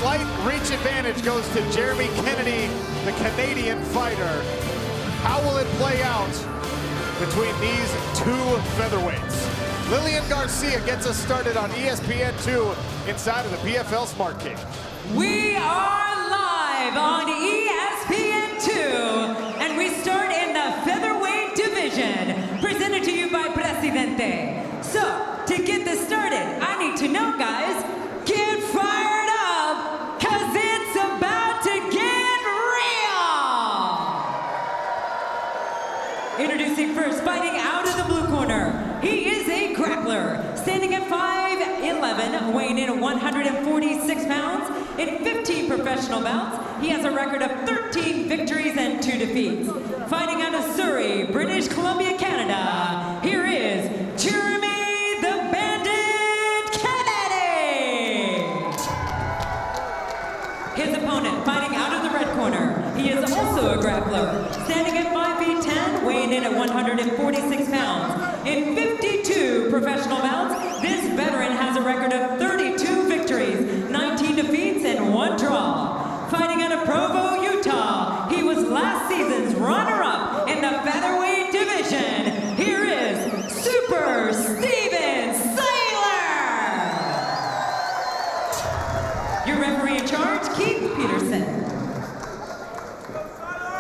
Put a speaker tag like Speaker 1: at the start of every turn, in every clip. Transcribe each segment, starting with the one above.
Speaker 1: slight reach advantage goes to Jeremy Kennedy, the Canadian fighter. How will it play out between these two featherweights? Lillian Garcia gets us started on ESPN2 inside of the PFL Smart Cage.
Speaker 2: We are live on ESPN2, and we start in the featherweight division, presented to you by Presidente. So, to get this started, I need to know, guys, get fired up, cause it's about to get real! Introducing first, fighting out of the blue corner, he is a grappler, standing at 5'11", weighing in at 146 pounds, in 15 professional bouts. He has a record of 13 victories and 2 defeats. Fighting out of Surrey, British Columbia, Canada, here is Jeremy the Bandit Kennedy! His opponent, fighting out of the red corner, he is also a grappler, standing at 5'10", weighing in at 146 pounds. In 52 professional bouts, this veteran has a record of 32 victories, 19 defeats, and 1 draw. Fighting out of Provo, Utah, he was last season's runner-up in the featherweight division. Here is Super Steven Siler! Your referee in charge, Keith Peterson.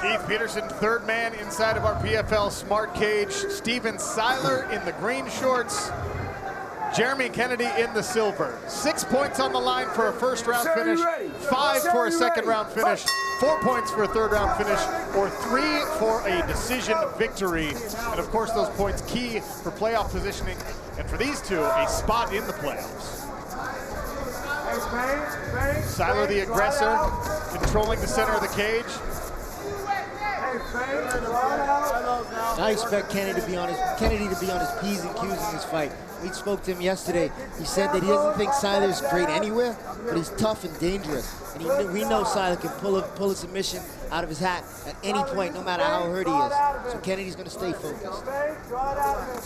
Speaker 1: Keith Peterson, third man inside of our PFL Smart Cage. Steven Siler in the green shorts. Jeremy Kennedy in the silver. 6 points on the line for a first round finish, 5 for a second round finish, 4 points for a third round finish, or 3 for a decision victory. And of course, those points key for playoff positioning, and for these two, a spot in the playoffs. Siler, the aggressor, controlling the center of the cage.
Speaker 3: I expect Kennedy to be on his P's and Q's in this fight. We spoke to him yesterday. He said that he doesn't think Siler's great anywhere, but he's tough and dangerous. And we know Siler can pull a submission out of his hat at any point, no matter how hurt he is. So Kennedy's going to stay focused.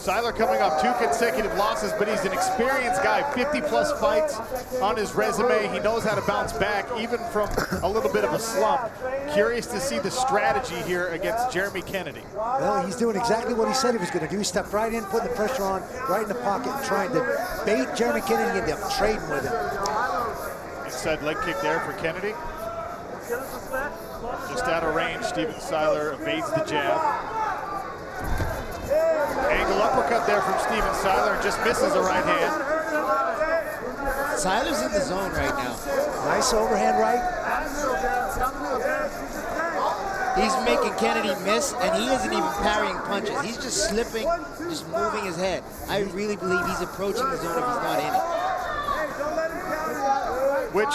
Speaker 1: Siler coming off 2 consecutive losses, but he's an experienced guy, 50-plus fights on his resume. He knows how to bounce back, even from a little bit of a slump. Curious to see the strategy here against Jeremy Kennedy.
Speaker 4: Well, he's doing exactly what he said he was going to do. He stepped right in, putting the pressure on, right in the pocket, and trying to bait Jeremy Kennedy into trading with him.
Speaker 1: Inside leg kick there for Kennedy. Just out of range, Steven Siler evades the jab. Angle uppercut there from Steven Siler, and just misses a right hand.
Speaker 3: Siler's in the zone right now.
Speaker 4: Nice overhand right.
Speaker 3: He's making Kennedy miss, and he isn't even parrying punches. He's just slipping, just moving his head. I really believe he's approaching the zone if he's not in it.
Speaker 1: Which,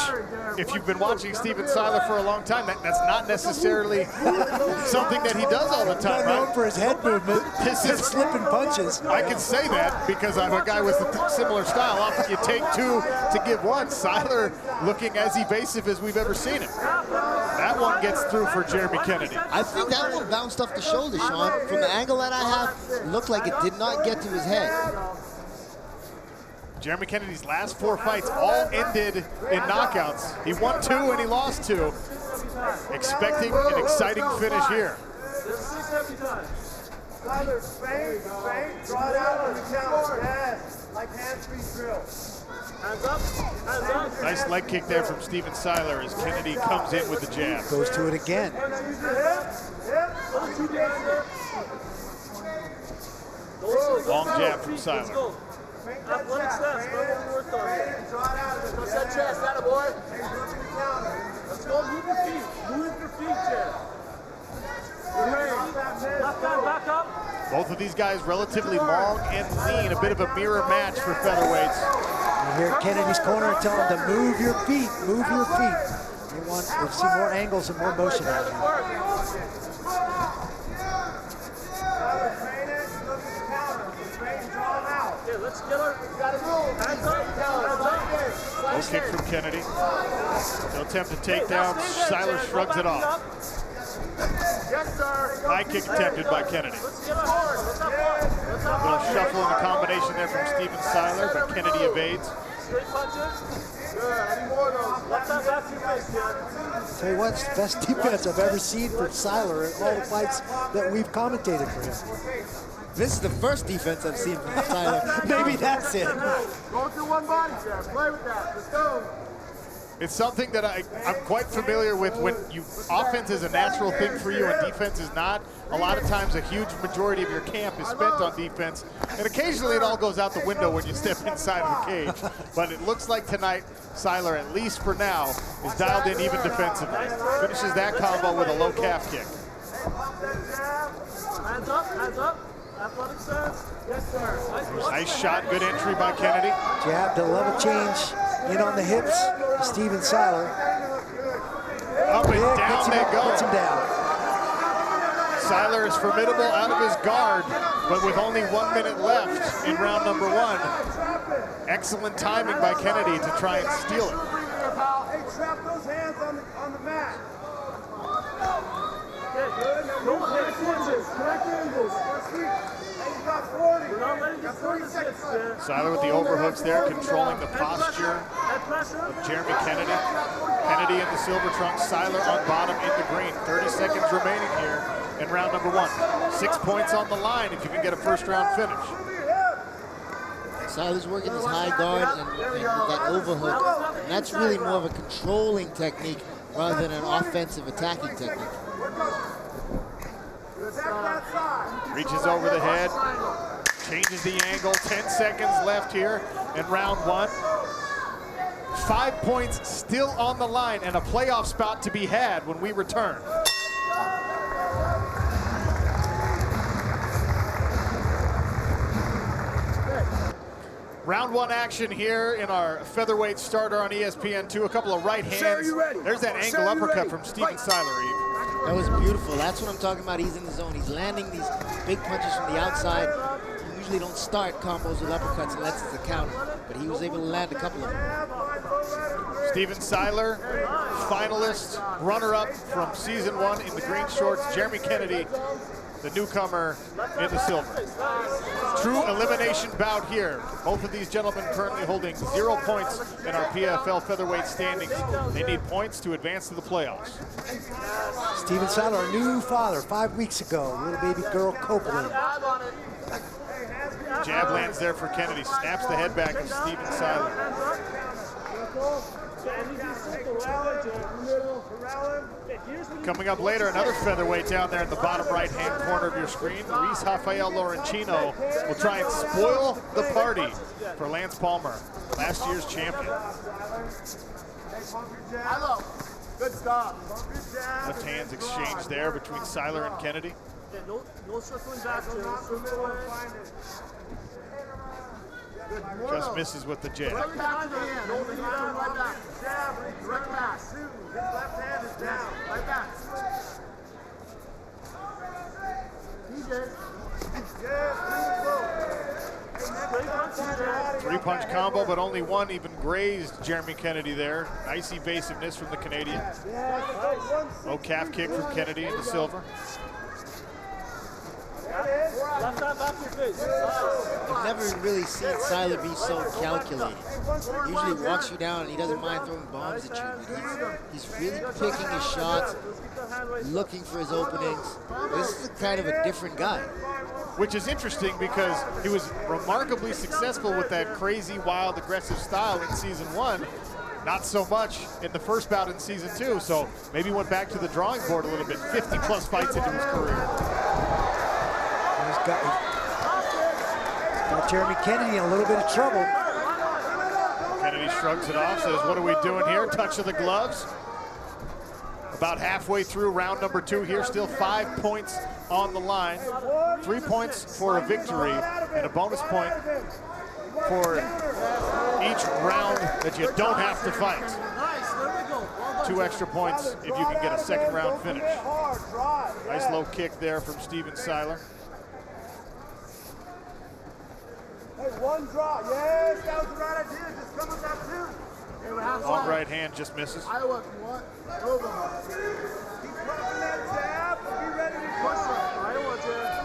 Speaker 1: if you've been watching Steven Siler for a long time, that's not necessarily something that he does all the time, right?
Speaker 4: Known for his head movement, his slipping punches.
Speaker 1: I can say that because I'm a guy with a similar style. Often you take 2 to give 1. Siler looking as evasive as we've ever seen him. That one gets through for Jeremy Kennedy.
Speaker 3: I think that one bounced off the shoulder, Sean. From the angle that I have, it looked like it did not get to his head.
Speaker 1: Jeremy Kennedy's last 4 fights all ended in knockouts. He won 2 and he lost 2. Expecting an exciting finish here.
Speaker 5: Draw it out on the counter. Yes, like hand-free drill. Hands up, hands up.
Speaker 1: Nice leg kick there from Steven Siler as Kennedy comes in with the jab.
Speaker 4: Goes to it again.
Speaker 1: Long jab from Siler.
Speaker 5: Athletic steps, remember what we worked on here. Touch that chest, that boy. Let's go, move your feet. Move your feet, Jeff. Back up.
Speaker 1: Both of these guys relatively long and lean, a bit of a mirror match for featherweights.
Speaker 4: You hear Kennedy's corner tell him to move your feet, move your feet. We want to see more angles and more motion out of him.
Speaker 5: Let's get her. Got to move. Hands up.
Speaker 1: Low kick from Kennedy. No attempt to take down. Siler shrugs it off.
Speaker 5: Yes, sir.
Speaker 1: High kick attempted by Kennedy.
Speaker 5: Let's get her hard. Let's have fun.
Speaker 1: A little shuffle in the combination there from Steven Siler, but Kennedy evades.
Speaker 5: Straight punches. Good. I need more of those. Left side back to
Speaker 4: Tell you what, it's the best defense I've ever seen from Siler in all the fights that we've commentated for him.
Speaker 3: This is the first defense I've seen from Siler. Maybe that's it.
Speaker 5: Go through one body jab. Play with that. Let's go.
Speaker 1: It's something that I'm quite familiar with. When offense is a natural thing for you and defense is not, a lot of times a huge majority of your camp is spent on defense, and occasionally it all goes out the window when you step inside of the cage. But it looks like tonight, Siler, at least for now, is dialed in even defensively. Finishes that combo with a low calf kick.
Speaker 5: Hands up, hands up. Athletic sense. Yes, sir.
Speaker 1: Nice shot, good entry by Kennedy.
Speaker 4: Jab to level change in on the hips. Steven Siler.
Speaker 1: Up and down they go.
Speaker 4: Puts him down.
Speaker 1: Siler is formidable out of his guard, but with only 1 minute left in round number 1. Excellent timing by Kennedy to try and steal it.
Speaker 5: Hey, trap those hands on the mat. Good. No correct angles. Correct angles. Hey, you got 40. We're not letting you 46.
Speaker 1: Siler with the overhooks there, controlling the posture of Jeremy Kennedy. Kennedy in the silver trunks, Siler on bottom in the green. 30 seconds remaining here in round number 1. 6 points on the line if you can get a first round finish.
Speaker 3: Siler's working his high guard and with that overhook. And that's really more of a controlling technique rather than an offensive attacking technique.
Speaker 1: Reaches over the head, changes the angle. 10 seconds left here in round 1. 5 points still on the line and a playoff spot to be had when we return. Round 1 action here in our featherweight starter on ESPN2. A couple of right hands. There's that angle uppercut from Steven Siler, Eve.
Speaker 3: That was beautiful. That's what I'm talking about. He's in the zone. He's landing these big punches from the outside. You usually don't start combos with uppercuts unless it's a counter, but he was able to land a couple of them.
Speaker 1: Steven Siler, finalist, runner-up from season 1 in the green shorts. Jeremy Kennedy, the newcomer in the silver. True elimination bout here. Both of these gentlemen currently holding 0 points in our PFL featherweight standings. They need points to advance to the playoffs.
Speaker 4: Steven Siler, a new father 5 weeks ago. Little baby girl Copeland.
Speaker 1: Jab lands there for Kennedy. Snaps the head back of Steven Siler. Coming up later, another featherweight down there in the bottom right-hand corner of your screen. Luis Rafael Lorenzino will try and spoil the party for Lance Palmer, last year's champion.
Speaker 5: Good stop.
Speaker 1: Left hands exchanged there between Siler and Kennedy.
Speaker 5: No circling back to
Speaker 1: Just misses with the jab.
Speaker 5: right back. Jab, direct pass. His left hand is down. Right back.
Speaker 1: Three-punch combo, but only one even grazed Jeremy Kennedy there. Nice evasiveness from the Canadian. Low calf kick from Kennedy in the silver.
Speaker 5: Left hand back to your face.
Speaker 3: I've never really seen Siler be so calculated. He usually walks you down and he doesn't mind throwing bombs at you, but he's really picking his shots, looking for his openings. This is kind of a different guy.
Speaker 1: Which is interesting because he was remarkably successful with that crazy, wild, aggressive style in season 1. Not so much in the first bout in season 2, so maybe went back to the drawing board a little bit. 50-plus fights into his career.
Speaker 4: He's got Jeremy Kennedy in a little bit of trouble.
Speaker 1: Kennedy shrugs it off, says, what are we doing here? Touch of the gloves. About halfway through round number 2 here, still 5 points on the line. 3 points for a victory and a bonus point for each round that you don't have to fight. 2 extra points if you can get a second round finish. Nice low kick there from Steven Siler.
Speaker 5: Hey, one draw. Yes, that was the right idea. Just come with that too.
Speaker 1: Long right hand just misses.
Speaker 5: Iowa, if you want. Over. Keep dropping that jab. Be ready to push him. Iowa, jab.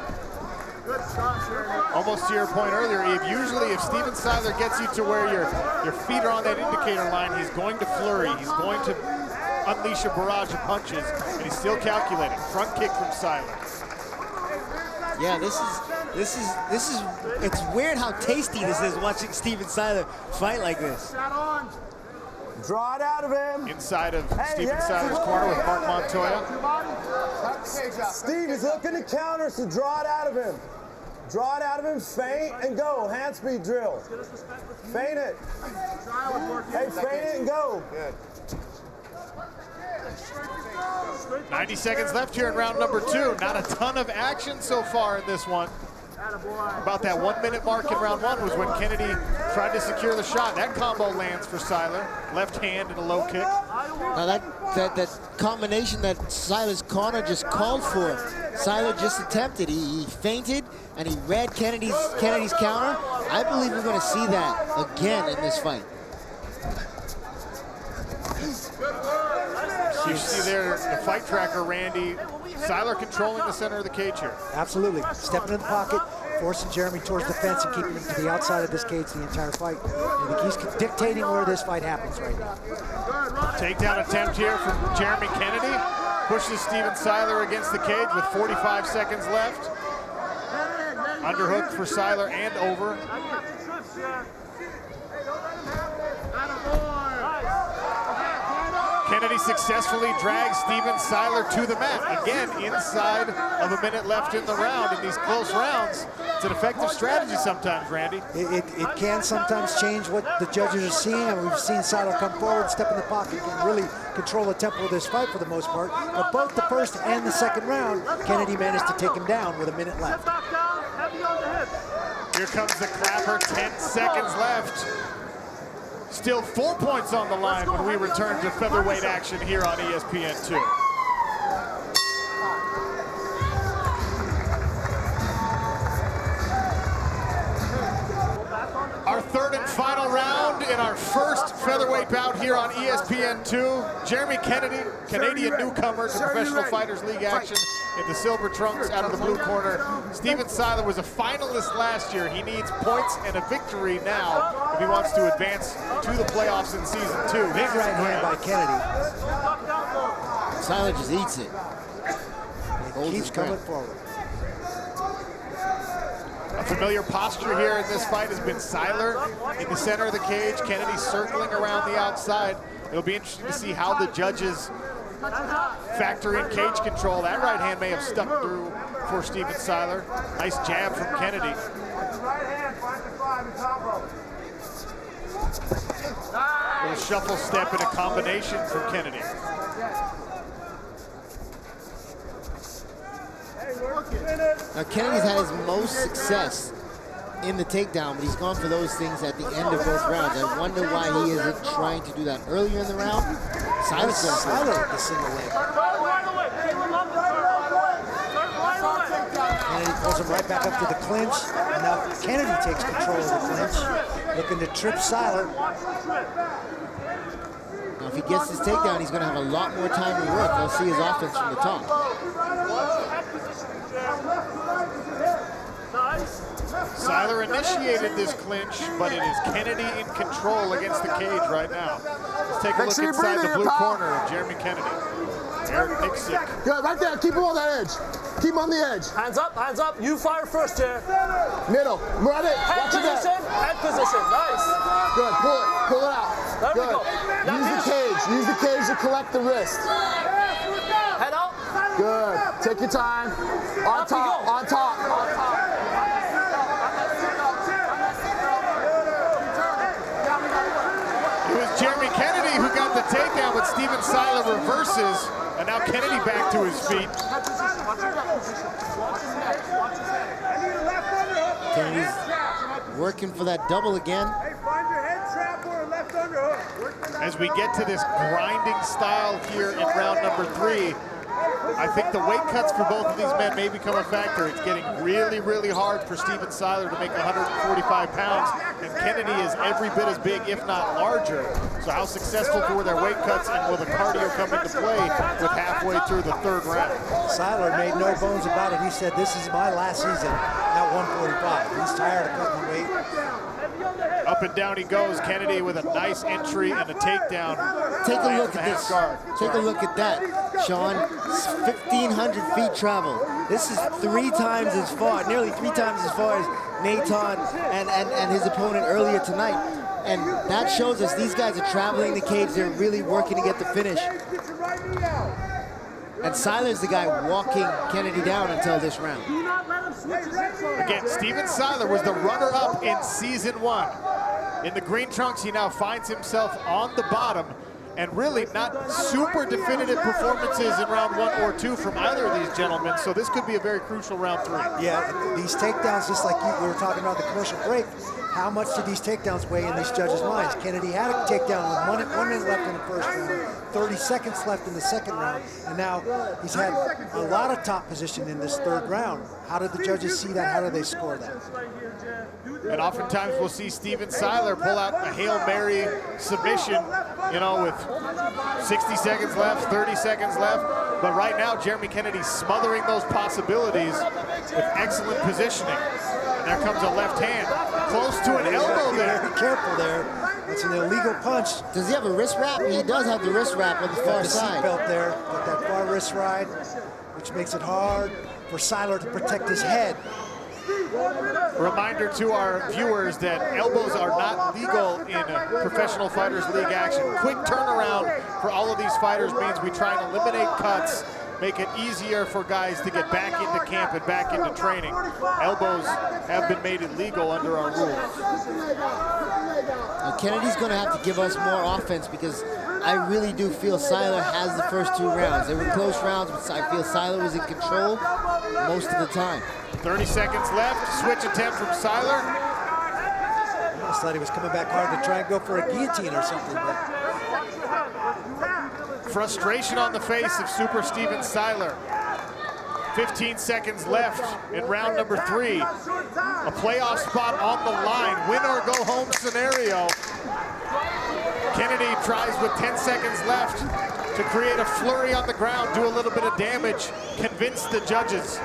Speaker 5: Good shot, Jeremy.
Speaker 1: Almost to your point earlier, Eve, usually if Steven Siler gets you to where your feet are on that indicator line, he's going to flurry. He's going to unleash a barrage of punches, and he's still calculating. Front kick from Siler.
Speaker 3: Yeah, it's weird how tasty this is watching Steven Siler fight like this.
Speaker 5: Draw it out of him.
Speaker 1: Inside of Steven Siler's corner with Mark Montoya.
Speaker 5: Steve is looking to counter, so draw it out of him. Draw it out of him, feint, and go. Hand speed drill. Feint it. Hey, feint it and go.
Speaker 1: 90 seconds left here in round number 2. Not a ton of action so far in this one. About that 1 minute mark in round 1 was when Kennedy tried to secure the shot. That combo lands for Siler. Left hand and a low kick.
Speaker 3: Now that combination that Siler's corner just called for, Siler just attempted. He feinted and he read Kennedy's counter. I believe we're going to see that again in this fight.
Speaker 1: You see there the fight tracker, Randy. Siler controlling the center of the cage here.
Speaker 4: Absolutely. Stepping in the pocket, forcing Jeremy towards the fence and keeping him to the outside of this cage the entire fight. I think he's dictating where this fight happens right now.
Speaker 1: Takedown attempt here from Jeremy Kennedy. Pushes Steven Siler against the cage with 45 seconds left. Underhook for Siler and over. Kennedy successfully drags Steven Siler to the mat. Again, inside of a minute left in the round. In these close rounds, it's an effective strategy sometimes, Randy.
Speaker 4: It can sometimes change what the judges are seeing, and we've seen Siler come forward, step in the pocket, and really control the tempo of this fight for the most part. But both the first and the second round, Kennedy managed to take him down with a minute left.
Speaker 1: Here comes the clapper, 10 seconds left. Still 4 points on the line when we return to featherweight action here on ESPN2. Our third and final round in our first featherweight bout here on ESPN2. Jeremy Kennedy, Canadian newcomer to Professional Fighters League action in the silver trunks out of the blue corner. Steven Siler was a finalist last year. He needs points and a victory now if he wants to advance to the playoffs in season 2.
Speaker 4: Big right hand by Kennedy.
Speaker 3: Siler just eats it.
Speaker 4: He keeps coming forward.
Speaker 1: A familiar posture here in this fight has been Siler in the center of the cage, Kennedy circling around the outside. It'll be interesting to see how the judges factor in cage control. That right hand may have stuck through for Steven Siler. Nice jab from Kennedy. Little shuffle step and a combination from Kennedy.
Speaker 3: Now Kennedy's had his most success in the takedown, but he's gone for those things at the end of both rounds. I wonder why he isn't trying to do that earlier in the round. Siler's going for the single leg.
Speaker 4: Kennedy pulls him right back up to the clinch, and now Kennedy takes control of the clinch, looking to trip Siler.
Speaker 3: Now if he gets this takedown, he's going to have a lot more time to work. We'll see his offense from the top.
Speaker 1: Siler initiated this clinch, but it is Kennedy in control against the cage right now. Let's take a look inside the blue corner of Jeremy Kennedy. Eric Nixick.
Speaker 5: Good, right there. Keep him on that edge. Keep him on the edge.
Speaker 6: Hands up, hands up. You fire first here.
Speaker 5: Middle. Run it.
Speaker 6: Head position, head position. Nice.
Speaker 5: Good. Pull it. Pull it out.
Speaker 6: There we
Speaker 5: Good.
Speaker 6: go.
Speaker 5: Use the cage. Use the cage to collect the wrist.
Speaker 6: Head out.
Speaker 5: Good. Take your time. On top. On top.
Speaker 1: It was Jeremy Kennedy who got the takedown, but Steven Siler reverses, and now Kennedy back to his feet.
Speaker 3: Kennedy's working for that double again.
Speaker 1: As we get to this grinding style here in round number 3, I think the weight cuts for both of these men may become a factor. It's getting really, really hard for Steven Siler to make 145 pounds, and Kennedy is every bit as big, if not larger. So how successful were their weight cuts, and will the cardio come into play with halfway through the third round?
Speaker 4: Siler made no bones about it. He said, this is my last season at 145. He's tired of cutting the weight.
Speaker 1: Up and down he goes. Kennedy with a nice entry and a takedown.
Speaker 3: Take a look at this. Take a look at that, Sean. 1,500 feet travel. This is 3 times as far, nearly 3 times as far as Nathan and his opponent earlier tonight. And that shows us these guys are traveling the cage. They're really working to get the finish. And Siler's the guy walking Kennedy down until this round.
Speaker 1: Again, Steven Siler was the runner-up in season 1. In the green trunks, he now finds himself on the bottom, and really not super definitive performances in round 1 or 2 from either of these gentlemen, so this could be a very crucial round 3.
Speaker 4: Yeah, these takedowns, just like we were talking about the commercial break, how much did these takedowns weigh in these judges' minds? Kennedy had a takedown with 1 minute left in the first round, 30 seconds left in the second round, and now he's had a lot of top position in this 3rd round. How did the judges see that? How did they score that?
Speaker 1: And oftentimes we'll see Steven Siler pull out a Hail Mary submission, you know, with 60 seconds left, 30 seconds left. But right now, Jeremy Kennedy's smothering those possibilities with excellent positioning. And there comes a left hand, close to an elbow there.
Speaker 4: Be careful there. It's an illegal punch.
Speaker 3: Does he have a wrist wrap? He does have the wrist wrap on the far side.
Speaker 4: Belt there, got that far wrist ride, which makes it hard for Siler to protect his head.
Speaker 1: Reminder to our viewers that elbows are not legal in Professional Fighters League action. Quick turnaround for all of these fighters means we try and eliminate cuts, make it easier for guys to get back into camp and back into training. Elbows have been made illegal under our rules.
Speaker 3: Now, Kennedy's going to have to give us more offense because I really do feel Siler has the first 2 rounds. They were close rounds, but I feel Siler was in control most of the time.
Speaker 1: 30 seconds left. Switch attempt from Siler.
Speaker 4: I almost thought he was coming back hard to try and go for a guillotine or something. But
Speaker 1: frustration on the face of Super Steven Siler. 15 seconds left in round number 3. A playoff spot on the line. Win or go home scenario. Kennedy tries with 10 seconds left to create a flurry on the ground, do a little bit of damage, convince the judges.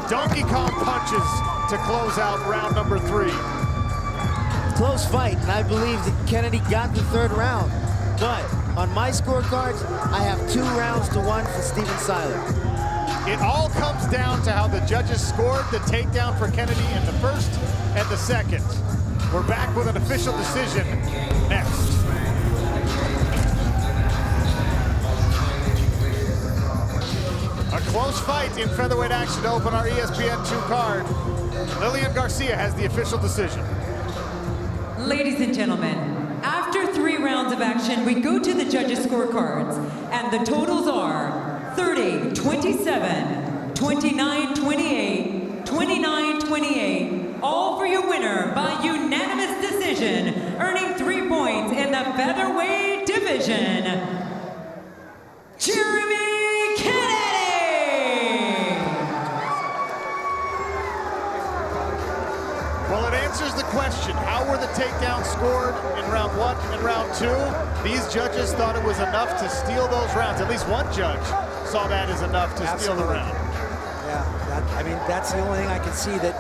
Speaker 1: Donkey Kong punches to close out round number 3.
Speaker 3: Close fight, and I believe that Kennedy got the 3rd round. But on my scorecards, I have 2 rounds to 1 for Steven Siler.
Speaker 1: It all comes down to how the judges scored the takedown for Kennedy in the 1st and the 2nd. We're back with an official decision next. A close fight in featherweight action to open our ESPN2 card. Lillian Garcia has the official decision.
Speaker 2: Ladies and gentlemen, after 3 rounds of action, we go to the judges' scorecards, and the totals are 30-27, 29-28, 29-28, all for your winner by unanimous decision, earning 3 points in the featherweight division, Jeremy Kennedy!
Speaker 1: Well, it answers the question, how were the takedowns scored in round 1 and round 2? These judges thought it was enough to steal those rounds. At least one judge saw that as enough to steal the round.
Speaker 4: Yeah, I mean, that's the only thing I can see that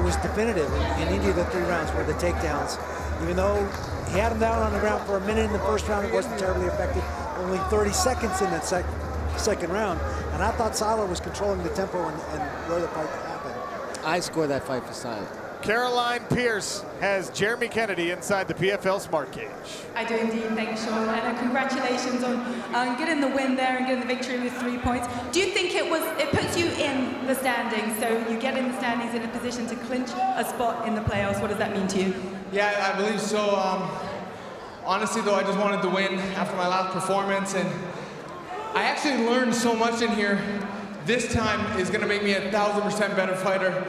Speaker 4: was definitive in any of the 3 rounds were the takedowns. Even though he had him down on the ground for a minute in the first round, it wasn't terribly effective. Only 30 seconds in that second round. And I thought Siler was controlling the tempo and where the fight happened.
Speaker 3: I score that fight for Siler.
Speaker 1: Caroline Pierce has Jeremy Kennedy inside the PFL Smart Cage.
Speaker 7: I do indeed, thanks Sean, and congratulations on getting the win there and getting the victory with 3 points. Do you think it puts you in the standings, so you get in the standings in a position to clinch a spot in the playoffs? What does that mean to you?
Speaker 8: Yeah, I believe so. Honestly though, I just wanted to win after my last performance, and I actually learned so much in here. This time is gonna make me 1,000% better fighter.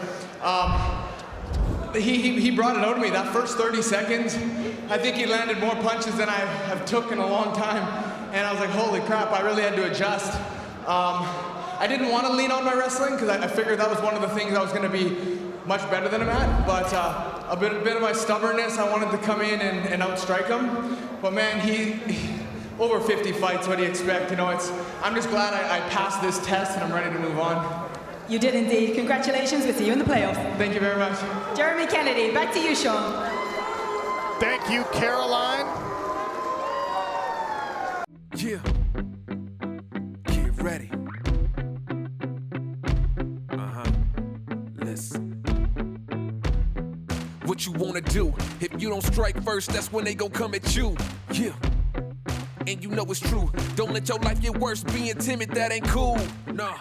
Speaker 8: He brought it out of me. That first 30 seconds, I think he landed more punches than I have took in a long time. And I was like, holy crap, I really had to adjust. I didn't want to lean on my wrestling because I figured that was one of the things I was going to be much better than him at. But a bit of my stubbornness, I wanted to come in and outstrike him. But man, he over 50 fights, what do you expect? You know, I'm just glad I passed this test and I'm ready to move on.
Speaker 7: You did indeed. Congratulations. We'll see you in the playoffs.
Speaker 8: Thank you very much.
Speaker 7: Jeremy Kennedy, back to you, Sean.
Speaker 1: Thank you, Caroline.
Speaker 9: Yeah. Get ready. Listen. What you wanna do? If you don't strike first, that's when they gon' come at you. Yeah. And you know it's true. Don't let your life get worse. Being timid, that ain't cool. Nah.